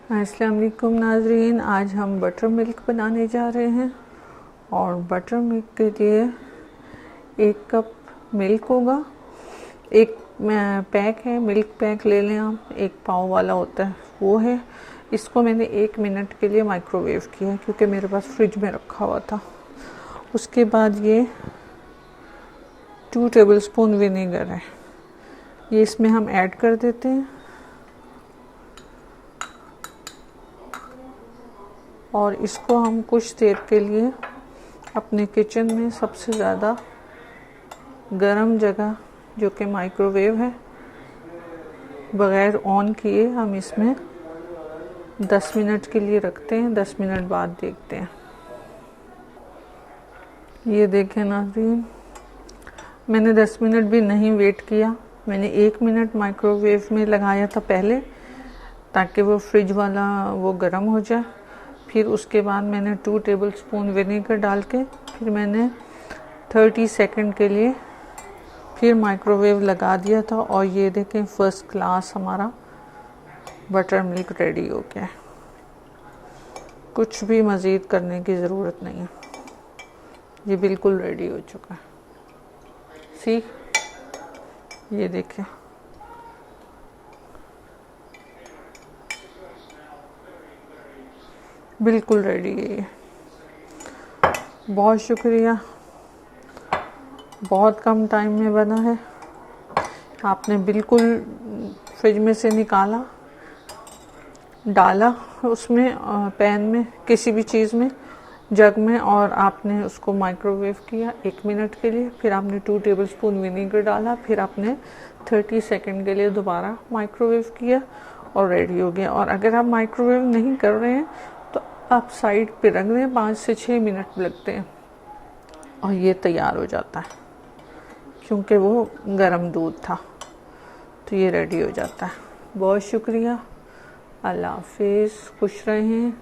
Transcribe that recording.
अस्सलाम वालेकुम नाजरीन, आज हम बटर मिल्क बनाने जा रहे हैं। और बटर मिल्क के लिए 1 कप मिल्क होगा। एक पैक है, मिल्क पैक ले लें आप, 1 पाव वाला होता है वो है। इसको मैंने 1 मिनट के लिए माइक्रोवेव किया क्योंकि मेरे पास फ्रिज में रखा हुआ था। उसके बाद ये 2 टेबलस्पून विनेगर है, ये इसमें हम ऐड कर देते हैं। और इसको हम कुछ देर के लिए अपने किचन में सबसे ज़्यादा गर्म जगह जो कि माइक्रोवेव है, बग़ैर ऑन किए हम इसमें 10 मिनट के लिए रखते हैं। 10 मिनट बाद देखते हैं। ये देखें नाज़रीन, मैंने 10 मिनट भी नहीं वेट किया। मैंने 1 मिनट माइक्रोवेव में लगाया था पहले, ताकि वो फ्रिज वाला वो गर्म हो जाए। फिर उसके बाद मैंने 2 टेबलस्पून विनेगर डाल के फिर मैंने 30 सेकंड के लिए फिर माइक्रोवेव लगा दिया था। और ये देखें, फर्स्ट क्लास हमारा बटर मिल्क रेडी हो गया। कुछ भी मज़ीद करने की ज़रूरत नहीं है, ये बिल्कुल रेडी हो चुका है। ये देखें, बिल्कुल रेडी है ये। बहुत शुक्रिया, बहुत कम टाइम में बना है। आपने बिल्कुल फ्रिज में से निकाला, डाला उसमें पैन में, किसी भी चीज़ में, जग में, और आपने उसको माइक्रोवेव किया 1 मिनट के लिए। फिर आपने 2 टेबलस्पून विनेगर डाला, फिर आपने 30 सेकंड के लिए दोबारा माइक्रोवेव किया और रेडी हो गया। और अगर आप माइक्रोवेव नहीं कर रहे हैं तो आप साइड पे रख दें, 5 से 6 मिनट लगते हैं और ये तैयार हो जाता है। क्योंकि वो गर्म दूध था तो ये रेडी हो जाता है। बहुत शुक्रिया, अल्लाह हाफिज़, खुश रहें।